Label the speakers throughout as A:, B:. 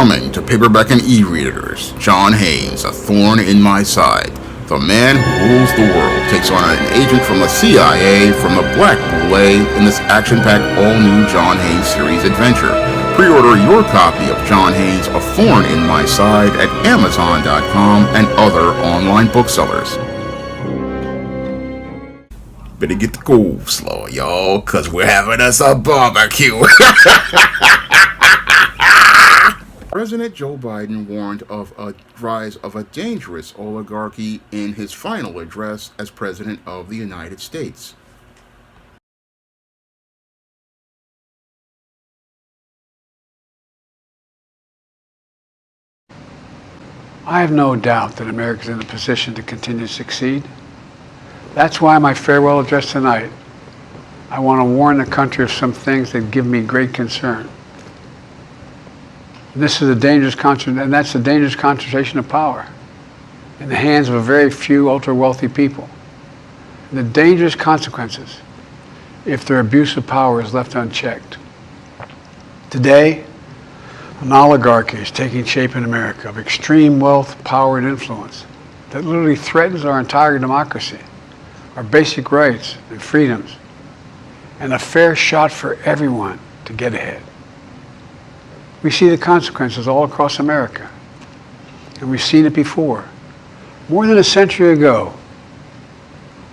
A: Coming to paperback and e-readers, John Haynes, A Thorn in My Side. The man who rules the world takes on an agent from the CIA from the Black Boule in this action-packed all-new John Haynes series adventure. Pre-order your copy of John Haynes' A Thorn in My Side at Amazon.com and other online booksellers. Better get the coleslaw, y'all, cause we're having us a barbecue. President Joe Biden warned of a rise of a dangerous oligarchy in his final address as President of the United States.
B: I have no doubt that America is in a position to continue to succeed. That's why my farewell address tonight, I want to warn the country of some things that give me great concern. This is a dangerous and that's a dangerous concentration of power in the hands of a very few ultra-wealthy people. And the dangerous consequences if their abuse of power is left unchecked. Today, an oligarchy is taking shape in America of extreme wealth, power, and influence that literally threatens our entire democracy, our basic rights and freedoms, and a fair shot for everyone to get ahead. We see the consequences all across America, and we've seen it before. More than a century ago,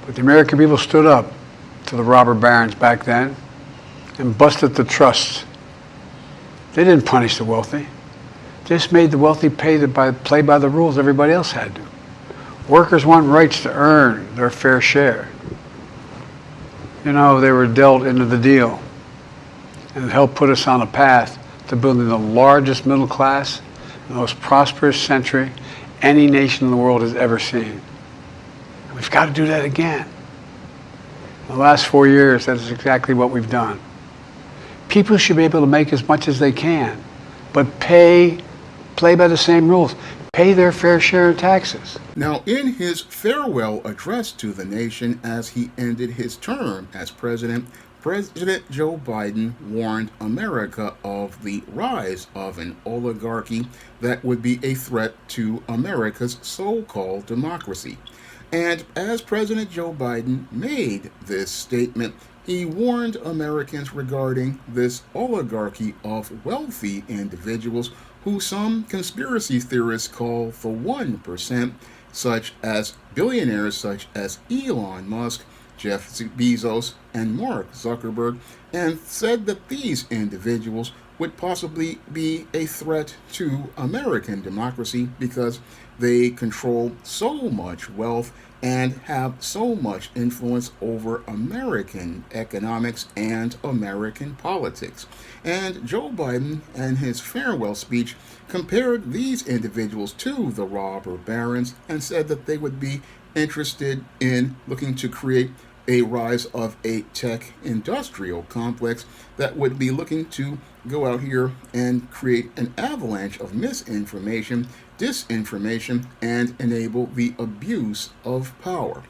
B: but the American people stood up to the robber barons back then and busted the trusts. They didn't punish the wealthy. They just made the wealthy play by the rules everybody else had to. Workers want rights to earn their fair share. You know, they were dealt into the deal, and it helped put us on a path to building the largest middle class, the most prosperous century any nation in the world has ever seen. And we've got to do that again. In the last 4 years, that is exactly what we've done. People should be able to make as much as they can, but play by the same rules. Pay their fair share of taxes.
A: Now, in his farewell address to the nation as he ended his term as president, President Joe Biden warned America of the rise of an oligarchy that would be a threat to America's so-called democracy. And as President Joe Biden made this statement, he warned Americans regarding this oligarchy of wealthy individuals who some conspiracy theorists call the 1%, such as billionaires such as Elon Musk, Jeff Bezos, and Mark Zuckerberg, and said that these individuals would possibly be a threat to American democracy because they control so much wealth and have so much influence over American economics and American politics. And Joe Biden, in his farewell speech, compared these individuals to the robber barons and said that they would be interested in looking to create a rise of a tech industrial complex that would be looking to go out here and create an avalanche of misinformation, disinformation, and enable the abuse of power.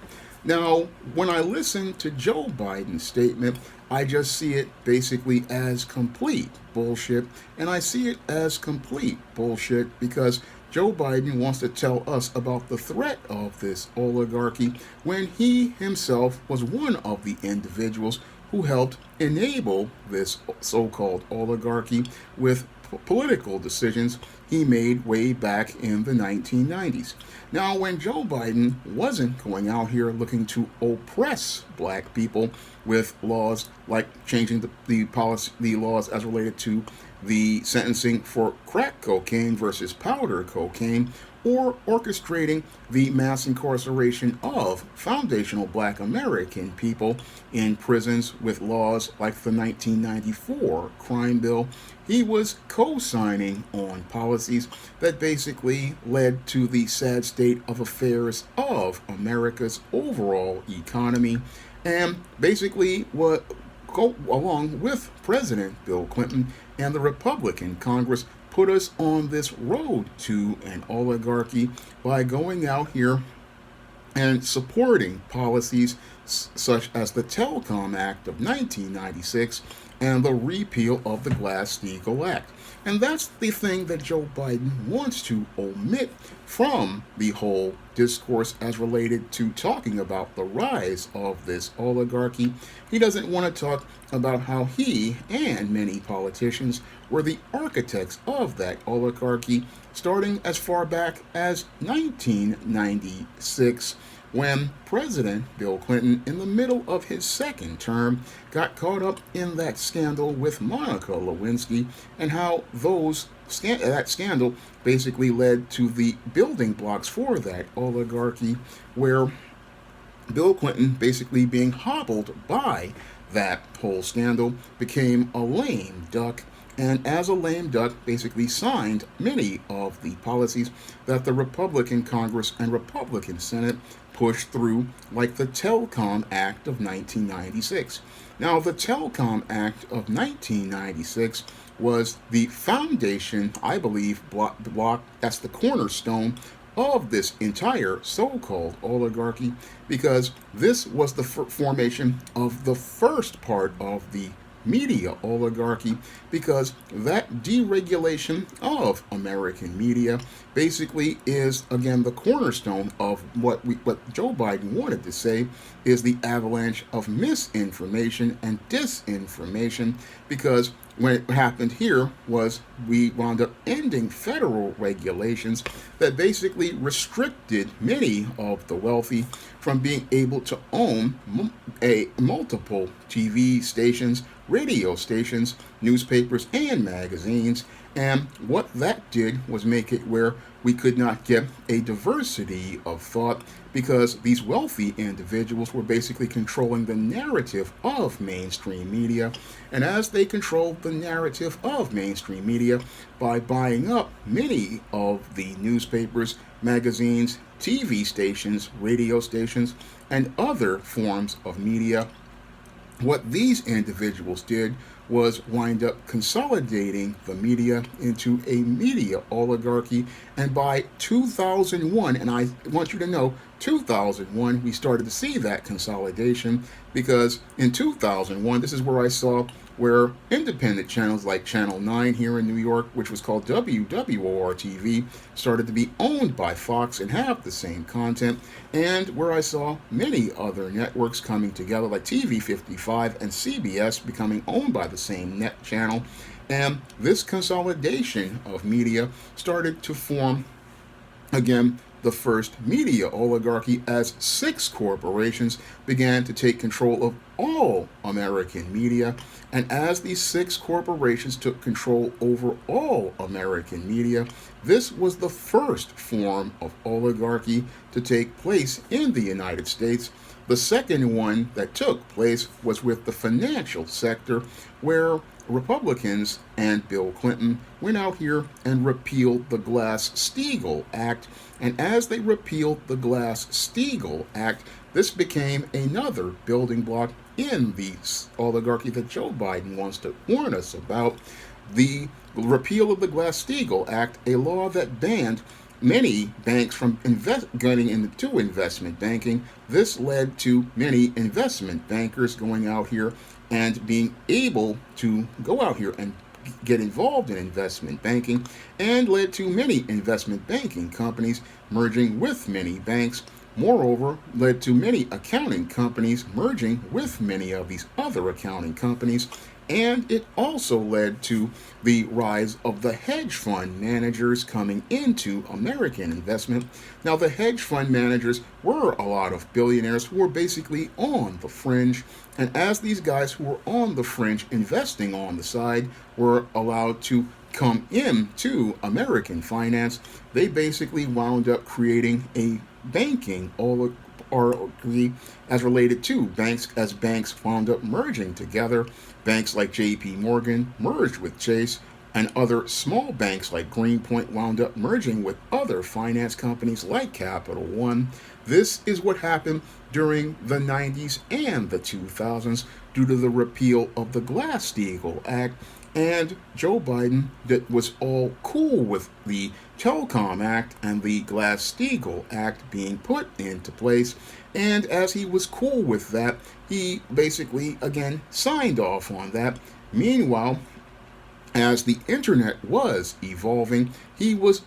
A: Now, when I listen to Joe Biden's statement, I just see it basically as complete bullshit, and I see it as complete bullshit because Joe Biden wants to tell us about the threat of this oligarchy when he himself was one of the individuals who helped enable this so-called oligarchy with political decisions he made way back in the 1990s. Now, when Joe Biden wasn't going out here looking to oppress black people with laws like changing the laws as related to the sentencing for crack cocaine versus powder cocaine, or orchestrating the mass incarceration of foundational black American people in prisons with laws like the 1994 crime bill, he was co-signing on policies that basically led to the sad state of affairs of America's overall economy, and basically what go along with President Bill Clinton and the Republican Congress put us on this road to an oligarchy by going out here and supporting policies such as the Telecom Act of 1996, and the repeal of the Glass-Steagall Act. And that's the thing that Joe Biden wants to omit from the whole discourse as related to talking about the rise of this oligarchy. He doesn't want to talk about how he and many politicians were the architects of that oligarchy starting as far back as 1996 when President Bill Clinton, in the middle of his second term, got caught up in that scandal with Monica Lewinsky, and how that scandal basically led to the building blocks for that oligarchy, where Bill Clinton, basically being hobbled by that whole scandal, became a lame duck, and as a lame duck basically signed many of the policies that the Republican Congress and Republican Senate pushed through, like the Telecom Act of 1996. Now, the Telecom Act of 1996 was the foundation, I believe, block that's the cornerstone of this entire so-called oligarchy, because this was the formation of the first part of the media oligarchy, because that deregulation of American media basically is, again, the cornerstone of what Joe Biden wanted to say is the avalanche of misinformation and disinformation, because what happened here was we wound up ending federal regulations that basically restricted many of the wealthy from being able to own multiple TV stations, radio stations, newspapers, and magazines. And what that did was make it where we could not get a diversity of thought, because these wealthy individuals were basically controlling the narrative of mainstream media. And as they controlled the narrative of mainstream media by buying up many of the newspapers, magazines, TV stations, radio stations, and other forms of media, what these individuals did was wind up consolidating the media into a media oligarchy. And by 2001, and I want you to know, 2001, we started to see that consolidation, because in 2001, this is where I saw where independent channels like Channel 9 here in New York, which was called WWOR-TV, started to be owned by Fox and have the same content, and where I saw many other networks coming together like TV 55 and CBS becoming owned by the same net channel. And this consolidation of media started to form, again, the first media oligarchy, as 6 corporations began to take control of all American media. And as these 6 corporations took control over all American media, this was the first form of oligarchy to take place in the United States. The second one that took place was with the financial sector, where Republicans and Bill Clinton went out here and repealed the Glass-Steagall Act. And as they repealed the Glass-Steagall Act, this became another building block in the oligarchy that Joe Biden wants to warn us about. The repeal of the Glass-Steagall Act, a law that banned many banks from getting into investment banking. This led to many investment bankers going out here and being able to go out here and get involved in investment banking, and led to many investment banking companies merging with many banks. Moreover, led to many accounting companies merging with many of these other accounting companies. And it also led to the rise of the hedge fund managers coming into American investment. Now, the hedge fund managers were a lot of billionaires who were basically on the fringe. And as these guys who were on the fringe, investing on the side, were allowed to come into American finance, they basically wound up creating a banking oligarchy as related to banks, as banks wound up merging together. Banks like J.P. Morgan merged with Chase, and other small banks like Greenpoint wound up merging with other finance companies like Capital One. This is what happened during the 90s and the 2000s due to the repeal of the Glass-Steagall Act. And Joe Biden, that was all cool with the Telecom Act and the Glass-Steagall Act being put into place. And as he was cool with that, he basically, again, signed off on that. Meanwhile, as the internet was evolving, he was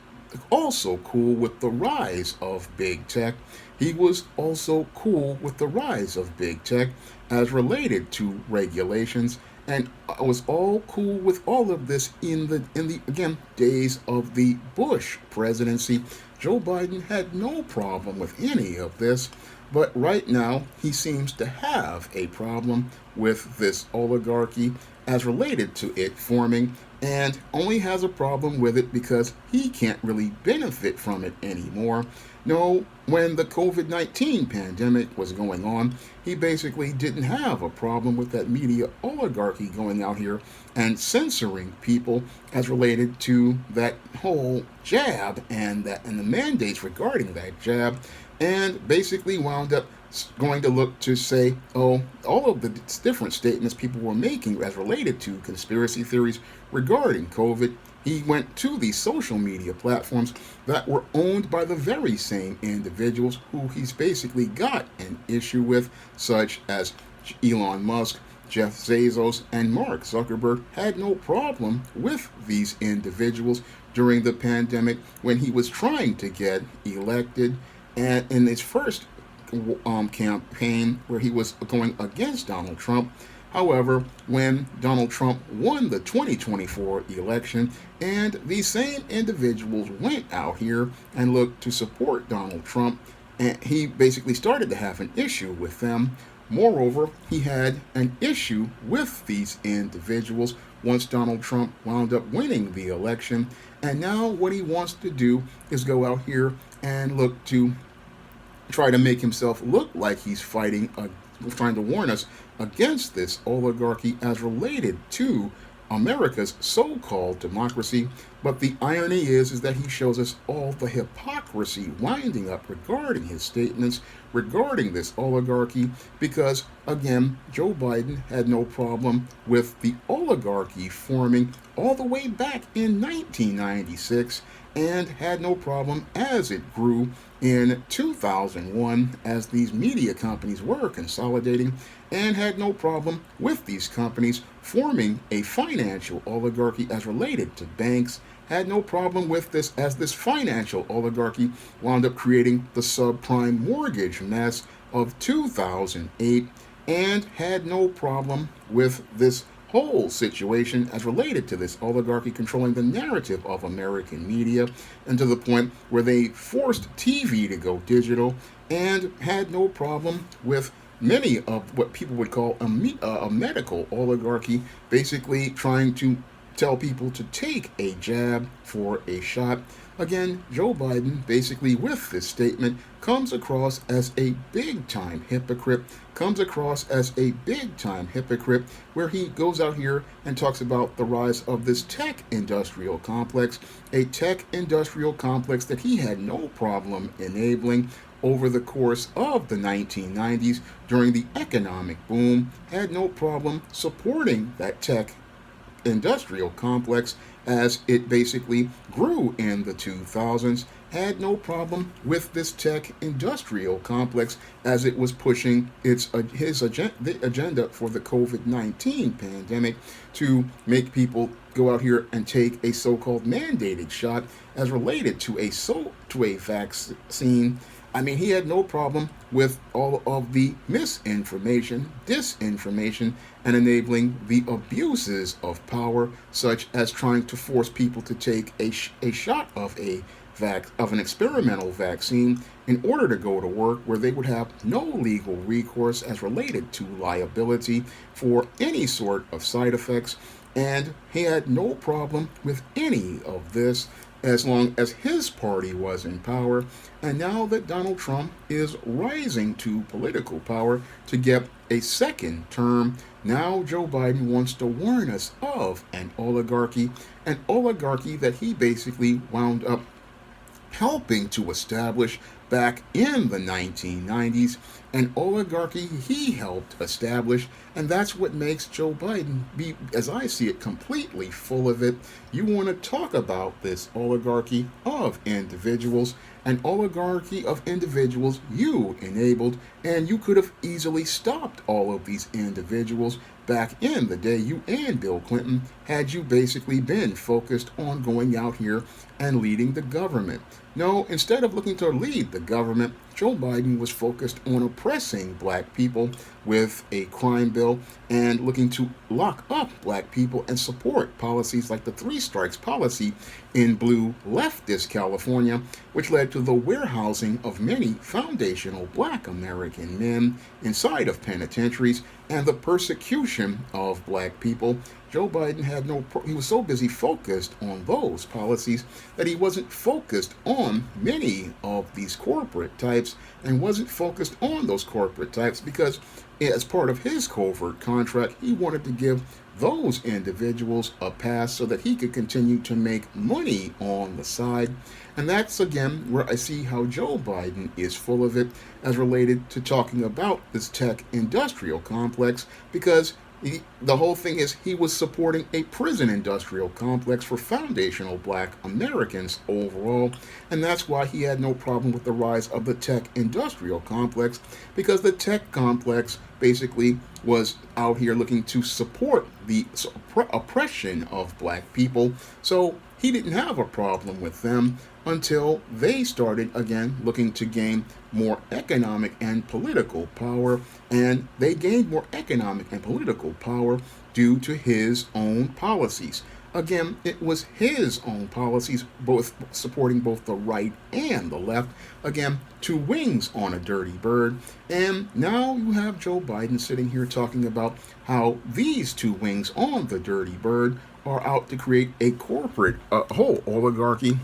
A: also cool with the rise of big tech. He was also cool with the rise of big tech as related to regulations, and was all cool with all of this in the again days of the Bush presidency. Joe Biden had no problem with any of this, but right now he seems to have a problem with this oligarchy as related to it forming, and only has a problem with it because he can't really benefit from it anymore. No, when the COVID 19 pandemic was going on, he basically didn't have a problem with that media oligarchy going out here and censoring people as related to that whole jab and the mandates regarding that jab, and basically wound up going to look to say, oh, all of the different statements people were making as related to conspiracy theories regarding COVID. He went to these social media platforms that were owned by the very same individuals who he's basically got an issue with, such as Elon Musk, Jeff Bezos, and Mark Zuckerberg. Had no problem with these individuals during the pandemic when he was trying to get elected. And in his first campaign where he was going against Donald Trump. However, when Donald Trump won the 2024 election and these same individuals went out here and looked to support Donald Trump, and he basically started to have an issue with them. Moreover, he had an issue with these individuals once Donald Trump wound up winning the election. And now what he wants to do is go out here and look to try to make himself look like he's fighting, trying to warn us against this oligarchy as related to America's so-called democracy. But the irony is that he shows us all the hypocrisy winding up regarding his statements regarding this oligarchy, because again, Joe Biden had no problem with the oligarchy forming all the way back in 1996, and had no problem as it grew in 2001 as these media companies were consolidating, and had no problem with these companies forming a financial oligarchy as related to banks. Had no problem with this as this financial oligarchy wound up creating the subprime mortgage mess of 2008, and had no problem with this whole situation as related to this oligarchy controlling the narrative of American media, and to the point where they forced TV to go digital, and had no problem with many of what people would call a medical oligarchy, basically trying to tell people to take a jab for a shot. Again, Joe Biden, basically with this statement, comes across as a big-time hypocrite, where he goes out here and talks about the rise of this tech industrial complex, a tech industrial complex that he had no problem enabling over the course of the 1990s during the economic boom, had no problem supporting that tech industrial complex as it basically grew in the 2000s, had no problem with this tech industrial complex as it was pushing the agenda for the COVID-19 pandemic to make people go out here and take a so-called mandated shot as related to a vaccine. I mean, he had no problem with all of the misinformation, disinformation, and enabling the abuses of power, such as trying to force people to take a shot of an experimental vaccine in order to go to work, where they would have no legal recourse as related to liability for any sort of side effects. And he had no problem with any of this as long as his party was in power. And now that Donald Trump is rising to political power to get a second term, now Joe Biden wants to warn us of an oligarchy that he basically wound up helping to establish back in the 1990s, an oligarchy he helped establish, and that's what makes Joe Biden be, as I see it, completely full of it. You want to talk about this oligarchy of individuals, an oligarchy of individuals you enabled, and you could have easily stopped all of these individuals back in the day, you and Bill Clinton, had you basically been focused on going out here and leading the government. No, instead of looking to lead the government, Joe Biden was focused on oppressing black people with a crime bill and looking to lock up black people and support policies like the Three Strikes policy in blue leftist California, which led to the warehousing of many foundational black American men inside of penitentiaries and the persecution of black people. Joe Biden he was so busy focused on those policies that he wasn't focused on many of these corporate types and wasn't focused on those corporate types because as part of his covert contract, he wanted to give those individuals a pass so that he could continue to make money on the side. And that's again where I see how Joe Biden is full of it as related to talking about this tech industrial complex because the whole thing is he was supporting a prison industrial complex for foundational black Americans overall, and that's why he had no problem with the rise of the tech industrial complex, because the tech complex basically was out here looking to support the oppression of black people. So he didn't have a problem with them until they started again looking to gain more economic and political power, and they gained more economic and political power due to his own policies. Again, it was his own policies, both supporting both the right and the left. Again, two wings on a dirty bird. And now you have Joe Biden sitting here talking about how these two wings on the dirty bird are out to create a corporate, whole oligarchy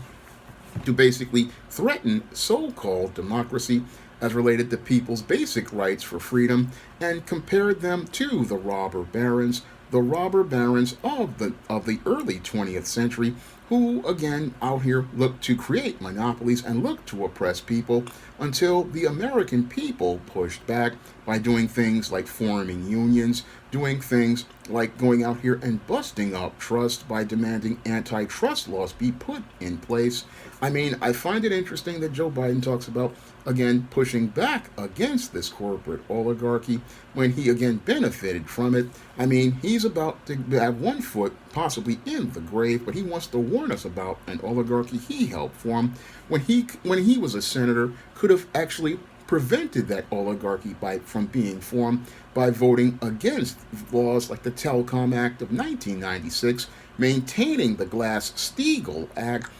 A: to basically threaten so-called democracy as related to people's basic rights for freedom, and compared them to the robber barons of the early 20th century, who again out here looked to create monopolies and looked to oppress people until the American people pushed back by doing things like forming unions, doing things like going out here and busting up trust by demanding antitrust laws be put in place. I mean, I find it interesting that Joe Biden talks about, again, pushing back against this corporate oligarchy when he again benefited from it. I mean, he's about to have one foot possibly in the grave, but he wants to warn us about an oligarchy he helped form when he was a senator, could have actually prevented that oligarchy from being formed by voting against laws like the Telecom Act of 1996, maintaining the Glass-Steagall Act,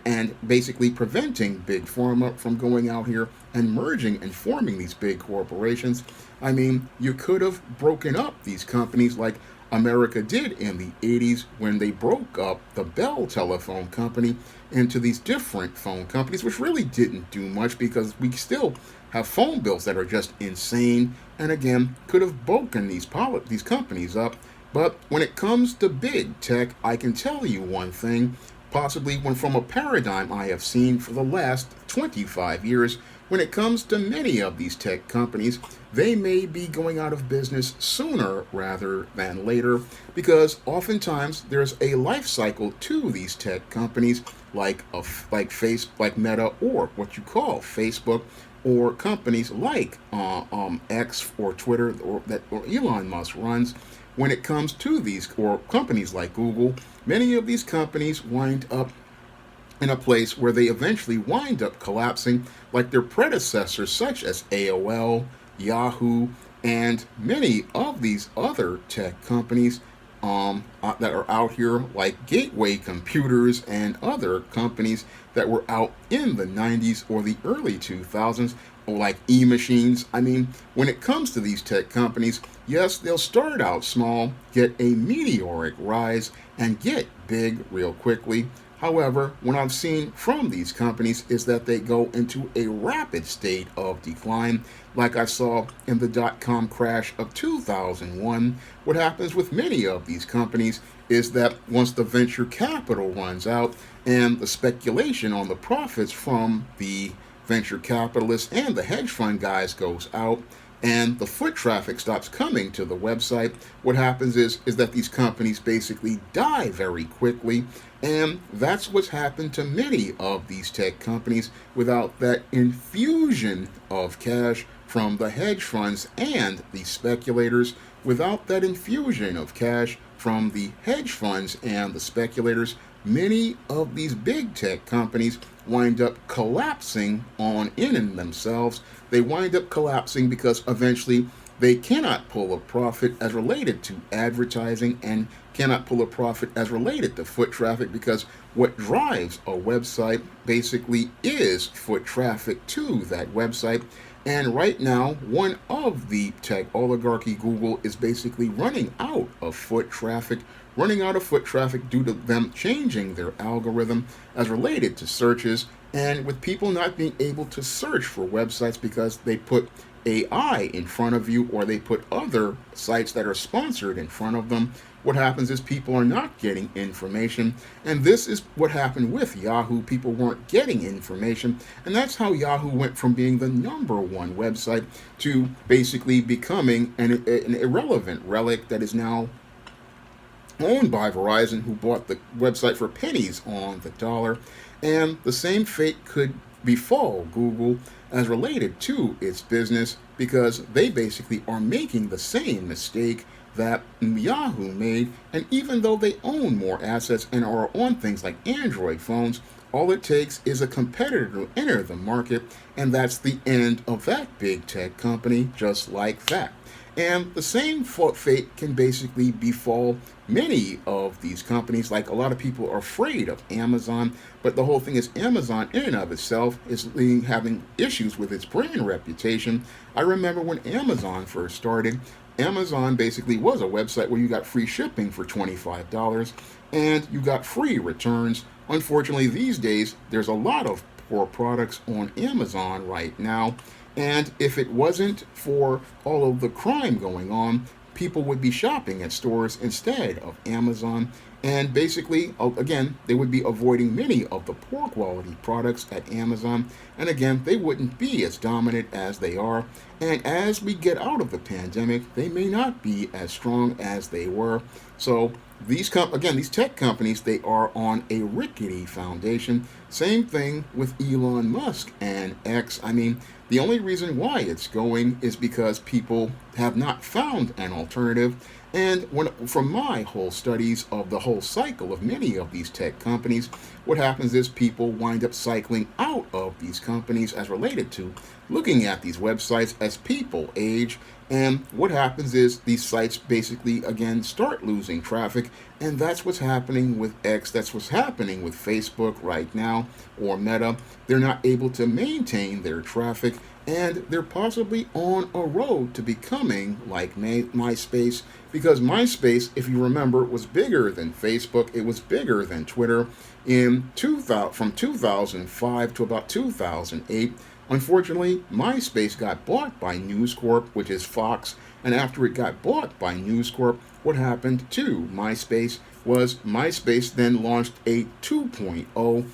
A: and basically preventing Big Pharma from going out here and merging and forming these big corporations. I mean, you could have broken up these companies like America did in the 80s when they broke up the Bell Telephone Company into these different phone companies, which really didn't do much because we still have phone bills that are just insane, and again, could have broken these companies up. But when it comes to big tech, I can tell you one thing, possibly one from a paradigm I have seen for the last 25 years. When it comes to many of these tech companies, they may be going out of business sooner rather than later, because oftentimes there's a life cycle to these tech companies, like Meta, or what you call Facebook, or companies like X or Twitter, or Elon Musk runs. When it comes to these, or companies like Google, many of these companies wind up in a place where they eventually wind up collapsing, like their predecessors such as AOL, Yahoo, and many of these other tech companies that are out here, like Gateway Computers and other companies that were out in the 90s or the early 2000s, or like E-Machines. I mean, when it comes to these tech companies, yes, they'll start out small, get a meteoric rise, and get big real quickly. However, what I've seen from these companies is that they go into a rapid state of decline, like I saw in the dot-com crash of 2001. What happens with many of these companies is that once the venture capital runs out and the speculation on the profits from the venture capitalists and the hedge fund guys goes out, and the foot traffic stops coming to the website, what happens is that these companies basically die very quickly. And that's what's happened to many of these tech companies without that infusion of cash from the hedge funds and the speculators. without that infusion of cash from the hedge funds and the speculators, many of these big tech companies wind up collapsing on in themselves. They wind up collapsing because eventually they cannot pull a profit as related to advertising and cannot pull a profit as related to foot traffic, because what drives a website basically is foot traffic to that website. And right now, one of the tech oligarchy, Google, is basically running out of foot traffic, due to them changing their algorithm as related to searches, and with people not being able to search for websites because they put AI in front of you, or they put other sites that are sponsored in front of them. What happens is people are not getting information, and this is what happened with Yahoo. People weren't getting information, and that's how Yahoo went from being the #1 website to basically becoming an irrelevant relic that is now owned by Verizon, who bought the website for pennies on the dollar. And the same fate could befall Google as related to its business, because they basically are making the same mistake that Yahoo made. And even though they own more assets and are on things like Android phones, all it takes is a competitor to enter the market, and that's the end of that big tech company, just like that. And the same fate can basically befall many of these companies. Like, a lot of people are afraid of Amazon, but the whole thing is Amazon in and of itself is having issues with its brand reputation. I remember when Amazon first started, Amazon basically was a website where you got free shipping for $25 and you got free returns. Unfortunately, these days, there's a lot of poor products on Amazon right now. And if it wasn't for all of the crime going on, people would be shopping at stores instead of Amazon. And basically, again, they would be avoiding many of the poor quality products at Amazon. And again, they wouldn't be as dominant as they are. And as we get out of the pandemic, they may not be as strong as they were. So these tech companies, they are on a rickety foundation. Same thing with Elon Musk and X. I mean, the only reason why it's going is because people have not found an alternative. And from my whole studies of the whole cycle of many of these tech companies, what happens is people wind up cycling out of these companies as related to looking at these websites as people age. And what happens is these sites basically, again, start losing traffic. And that's what's happening with X. That's what's happening with Facebook right now, or Meta. They're not able to maintain their traffic, and they're possibly on a road to becoming like MySpace, because MySpace, if you remember, was bigger than Facebook. It was bigger than Twitter from 2005 to about 2008. Unfortunately, MySpace got bought by News Corp, which is Fox, and after it got bought by News Corp, what happened to MySpace was MySpace then launched a 2.0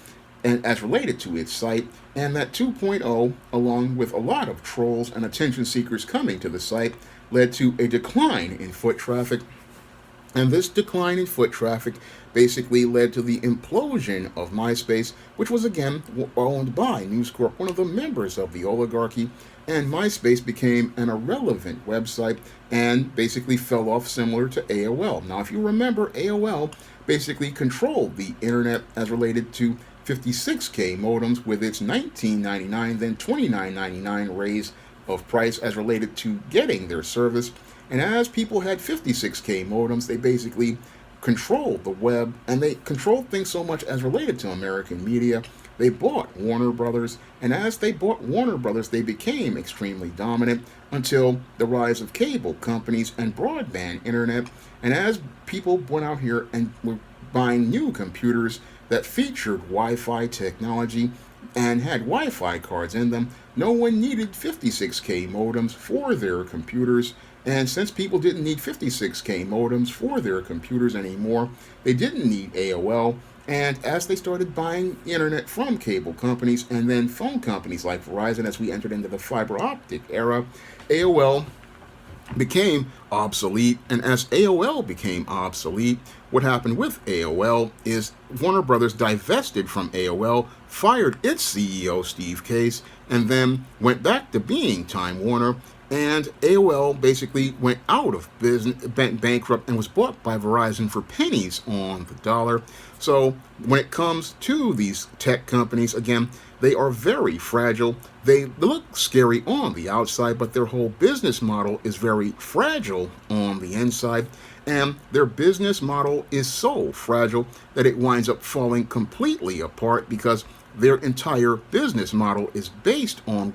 A: and as related to its site, and that 2.0, along with a lot of trolls and attention seekers coming to the site, led to a decline in foot traffic. And this decline in foot traffic basically led to the implosion of MySpace, which was again owned by News Corp, one of the members of the oligarchy. And MySpace became an irrelevant website and basically fell off, similar to AOL. Now, if you remember, AOL basically controlled the internet as related to 56K modems with its $19.99, then $29.99 raise of price as related to getting their service. And as people had 56K modems, they basically controlled the web, and they controlled things so much as related to American media. They bought Warner Brothers, and as they bought Warner Brothers, they became extremely dominant until the rise of cable companies and broadband internet. And as people went out here and were buying new computers that featured Wi-Fi technology and had Wi-Fi cards in them, no one needed 56K modems for their computers. And since people didn't need 56K modems for their computers anymore, they didn't need AOL. And as they started buying internet from cable companies and then phone companies like Verizon, as we entered into the fiber optic era, AOL became obsolete. And as AOL became obsolete, what happened with AOL is Warner Brothers divested from AOL, fired its CEO, Steve Case, and then went back to being Time Warner. And AOL basically went out of business, went bankrupt, and was bought by Verizon for pennies on the dollar. So when it comes to these tech companies, again, they are very fragile. They look scary on the outside, but their whole business model is very fragile on the inside. And their business model is so fragile that it winds up falling completely apart because their entire business model is based on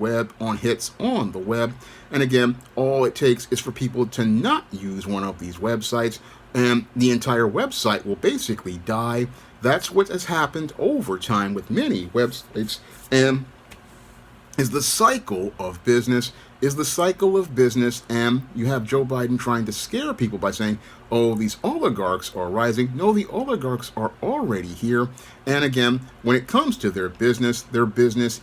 A: hits on the web. And again, all it takes is for people to not use one of these websites, and the entire website will basically die. That's what has happened over time with many websites, and is the cycle of business, and you have Joe Biden trying to scare people by saying, oh, these oligarchs are rising. No, the oligarchs are already here. And again, when it comes to their business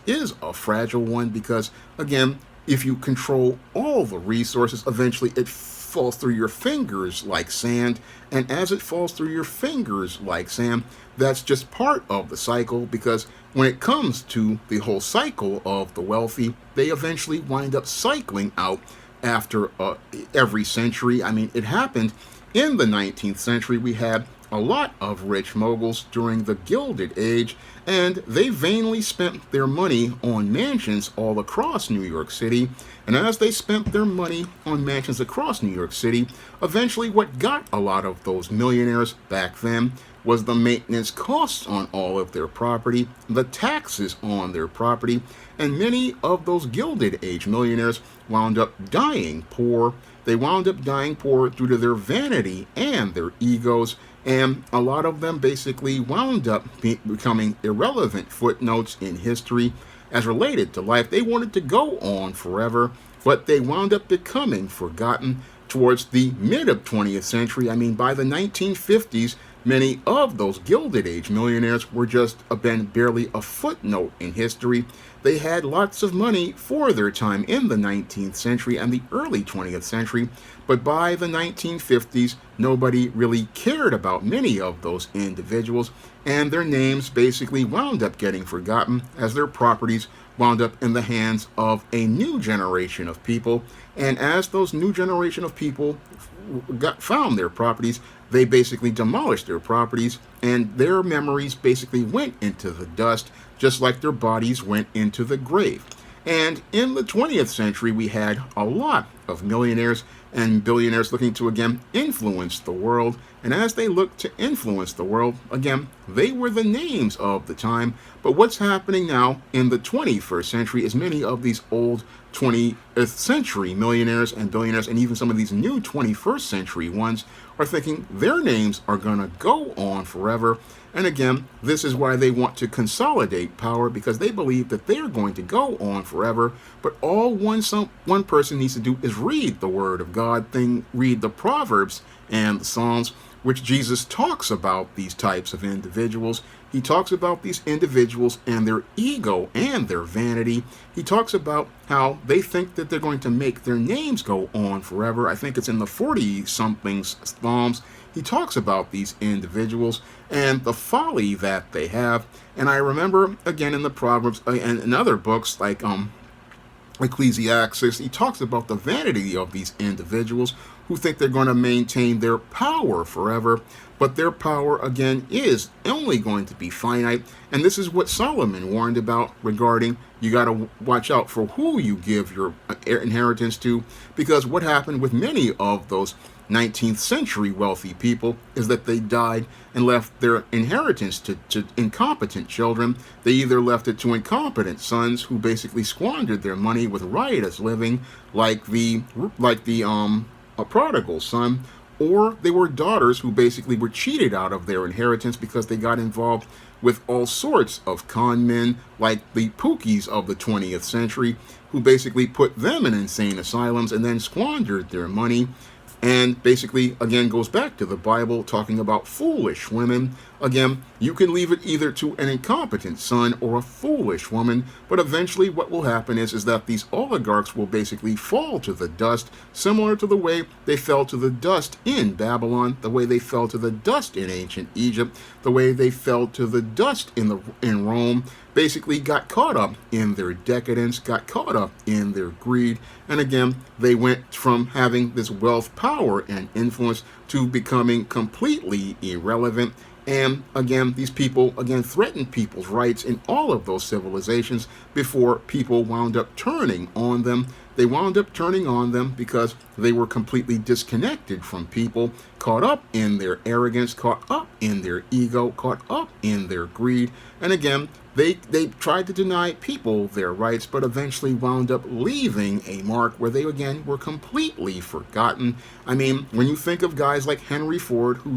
A: is a fragile one because, again, if you control all the resources, eventually it falls through your fingers like sand. And as it falls through your fingers like sand, that's just part of the cycle, because when it comes to the whole cycle of the wealthy, they eventually wind up cycling out after every century. I mean, it happened in the 19th century. We had a lot of rich moguls during the Gilded Age, and they vainly spent their money on mansions all across New York City. And as they spent their money on mansions across New York City, eventually what got a lot of those millionaires back then was the maintenance costs on all of their property, the taxes on their property, and many of those Gilded Age millionaires wound up dying poor. They wound up dying poor due to their vanity and their egos, and a lot of them basically wound up becoming irrelevant footnotes in history as related to life. They wanted to go on forever, but they wound up becoming forgotten towards the mid of 20th century. I mean, by the 1950s, many of those Gilded Age millionaires were just barely a footnote in history. They had lots of money for their time in the 19th century and the early 20th century, but by the 1950s, nobody really cared about many of those individuals, and their names basically wound up getting forgotten as their properties wound up in the hands of a new generation of people. And as those new generation of people found their properties, they basically demolished their properties, and their memories basically went into the dust, just like their bodies went into the grave. And in the 20th century, we had a lot of millionaires and billionaires looking to, again, influence the world. And as they looked to influence the world, again, they were the names of the time. But what's happening now in the 21st century is many of these old 20th century millionaires and billionaires, and even some of these new 21st century ones, are thinking their names are going to go on forever. And again, this is why they want to consolidate power, because they believe that they're going to go on forever. But all one person needs to do is read the Word of God, read the Proverbs and the Psalms, which Jesus talks about these types of individuals. He talks about these individuals and their ego and their vanity. He talks about how they think that they're going to make their names go on forever. I think it's in the 40-something Psalms. He talks about these individuals and the folly that they have. And I remember, again, in the Proverbs and in other books like Ecclesiastes, he talks about the vanity of these individuals who think they're going to maintain their power forever, but their power, again, is only going to be finite. And this is what Solomon warned about regarding you got to watch out for who you give your inheritance to, because what happened with many of those 19th century wealthy people is that they died and left their inheritance to incompetent children. They either left it to incompetent sons who basically squandered their money with riotous living, like a prodigal son, or they were daughters who basically were cheated out of their inheritance because they got involved with all sorts of con men, like the Pookies of the 20th century, who basically put them in insane asylums and then squandered their money. And basically, again, goes back to the Bible talking about foolish women. again, you can leave it either to an incompetent son or a foolish woman, but eventually what will happen is that these oligarchs will basically fall to the dust, similar to the way they fell to the dust in Babylon, the way they fell to the dust in ancient Egypt, the way they fell to the dust in Rome, basically got caught up in their decadence, got caught up in their greed, and again, they went from having this wealth, power, and influence to becoming completely irrelevant. And again, these people, again, threatened people's rights in all of those civilizations before people wound up turning on them. They wound up turning on them because they were completely disconnected from people, caught up in their arrogance, caught up in their ego, caught up in their greed. And again, they tried to deny people their rights, but eventually wound up leaving a mark where they again were completely forgotten. I mean, when you think of guys like Henry Ford, who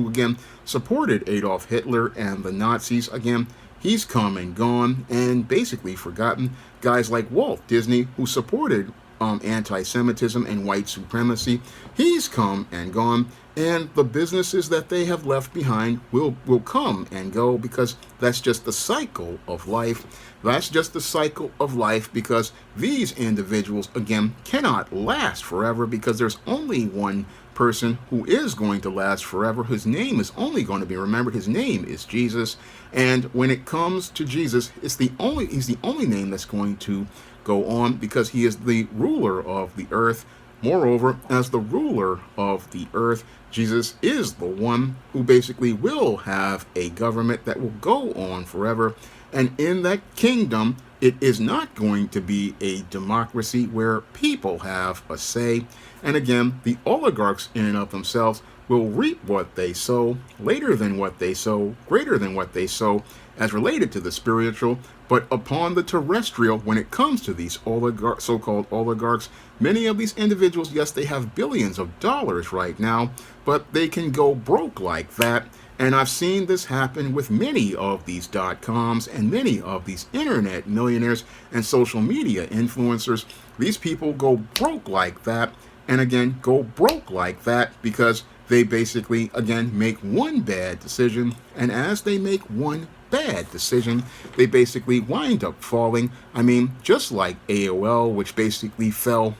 A: again supported Adolf Hitler and the Nazis, again, he's come and gone and basically forgotten. Guys like Walt Disney, who supported anti-Semitism and white supremacy, he's come and gone. And the businesses that they have left behind will come and go, because that's just the cycle of life. That's just the cycle of life, because these individuals, again, cannot last forever, because there's only one person who is going to last forever. His name is only going to be remembered. His name is Jesus. And when it comes to Jesus, he's the only name that's going to go on, because he is the ruler of the earth. Moreover, as the ruler of the earth, Jesus is the one who basically will have a government that will go on forever. And in that kingdom, it is not going to be a democracy where people have a say. And again, the oligarchs in and of themselves will reap what they sow, later than what they sow, greater than what they sow, as related to the spiritual. But upon the terrestrial, when it comes to these so-called oligarchs, many of these individuals, yes, they have billions of dollars right now, but they can go broke like that. And I've seen this happen with many of these .coms and many of these internet millionaires and social media influencers. These people go broke like that, and again, go broke like that because they basically, again, make one bad decision. And as they make one bad decision, they basically wind up falling. I mean, just like AOL, which basically fell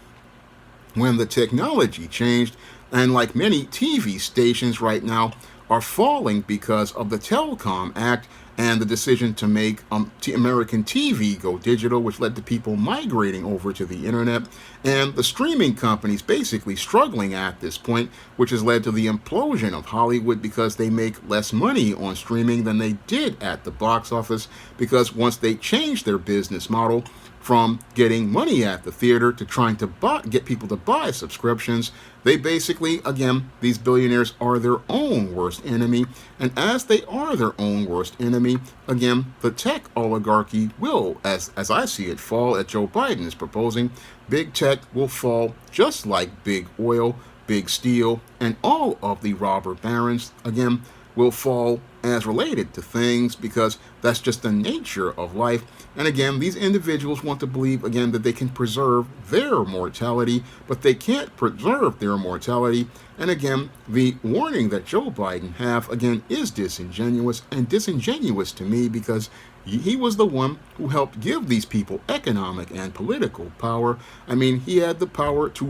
A: when the technology changed, and like many TV stations right now are falling because of the Telecom Act and the decision to make American TV go digital, which led to people migrating over to the internet, and the streaming companies basically struggling at this point, which has led to the implosion of Hollywood, because they make less money on streaming than they did at the box office, because once they changed their business model from getting money at the theater to trying to get people to buy subscriptions, they basically, again, these billionaires are their own worst enemy. And as they are their own worst enemy, again, the tech oligarchy will, as I see it, fall, as Joe Biden is proposing. Big tech will fall just like big oil, big steel, and all of the robber barons, again, will fall as related to things, because that's just the nature of life. And again, these individuals want to believe, again, that they can preserve their mortality, but they can't preserve their mortality. And again, the warning that Joe Biden have, again, is disingenuous, and disingenuous to me, because he was the one who helped give these people economic and political power. I mean, he had the power to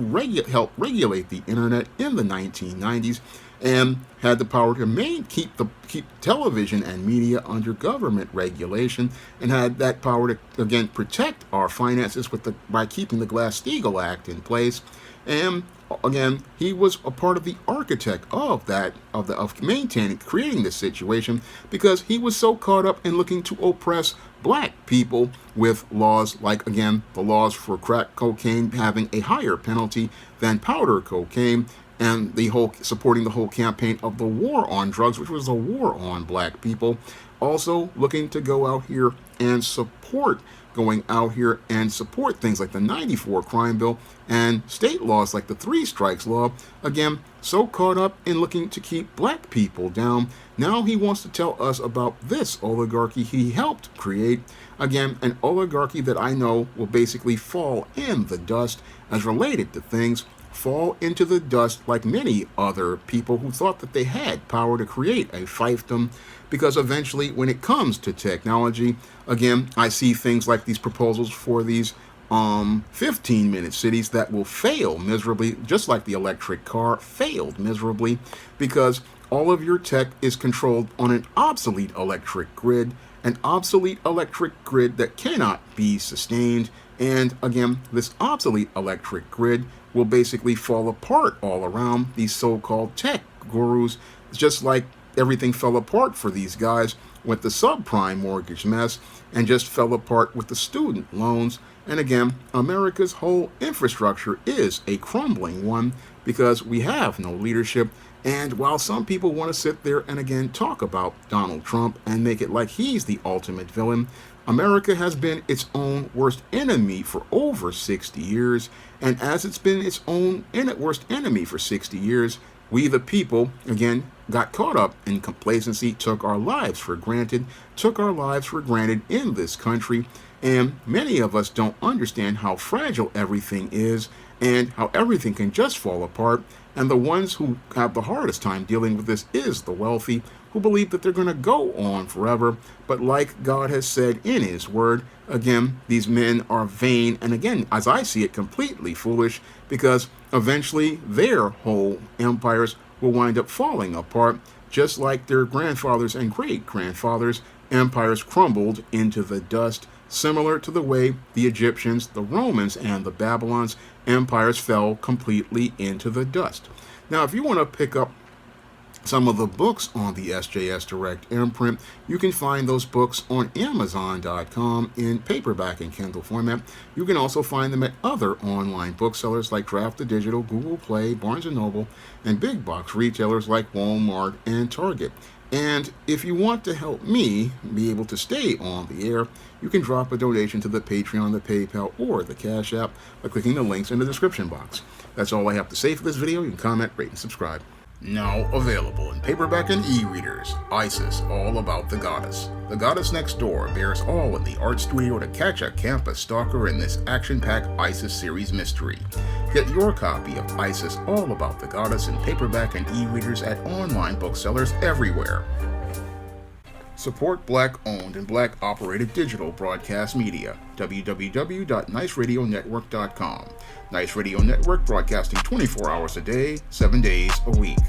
A: help regulate the internet in the 1990s, and had the power to keep television and media under government regulation, and had that power to, again, protect our finances by keeping the Glass-Steagall Act in place. And again, he was a part of the architect of creating this situation, because he was so caught up in looking to oppress black people with laws like, again, the laws for crack cocaine having a higher penalty than powder cocaine, and supporting the whole campaign of the war on drugs, which was a war on black people. Also looking to go out here and support things like the 94 crime bill and state laws like the 3 strikes law. Again, so caught up in looking to keep black people down. Now he wants to tell us about this oligarchy he helped create. Again, an oligarchy that I know will basically fall in the dust as related to things fall into the dust like many other people who thought that they had power to create a fiefdom, because eventually when it comes to technology, again, I see things like these proposals for these 15-minute cities that will fail miserably, just like the electric car failed miserably, because all of your tech is controlled on an obsolete electric grid, that cannot be sustained. And again, this obsolete electric grid will basically fall apart all around these so-called tech gurus, just like everything fell apart for these guys with the subprime mortgage mess, and just fell apart with the student loans. And again, America's whole infrastructure is a crumbling one because we have no leadership. And while some people want to sit there and again talk about Donald Trump and make it like he's the ultimate villain, America has been its own worst enemy for over 60 years. And as it's been its own worst enemy for 60 years, we the people, again, got caught up in complacency, took our lives for granted in this country. And many of us don't understand how fragile everything is and how everything can just fall apart. And the ones who have the hardest time dealing with this is the wealthy, who believe that they're going to go on forever. But like God has said in his word, again, these men are vain. And again, as I see it, completely foolish, because eventually their whole empires will wind up falling apart, just like their grandfathers and great-grandfathers' empires crumbled into the dust, similar to the way the Egyptians, the Romans, and the Babylons' empires fell completely into the dust. Now, if you want to pick up some of the books on the SJS Direct imprint, you can find those books on Amazon.com in paperback and Kindle format. You can also find them at other online booksellers like Draft to Digital, Google Play, Barnes & Noble, and big box retailers like Walmart and Target. And if you want to help me be able to stay on the air, you can drop a donation to the Patreon, the PayPal, or the Cash App by clicking the links in the description box. That's all I have to say for this video. You can comment, rate, and subscribe. Now available in paperback and e-readers, ISIS, All About the Goddess. The Goddess Next Door bears all in the art studio to catch a campus stalker in this action-packed ISIS series mystery. Get your copy of ISIS, All About the Goddess in paperback and e-readers at online booksellers everywhere. Support Black-owned and Black-operated digital broadcast media. www.niceradionetwork.com. Nice Radio Network, broadcasting 24 hours a day, 7 days a week.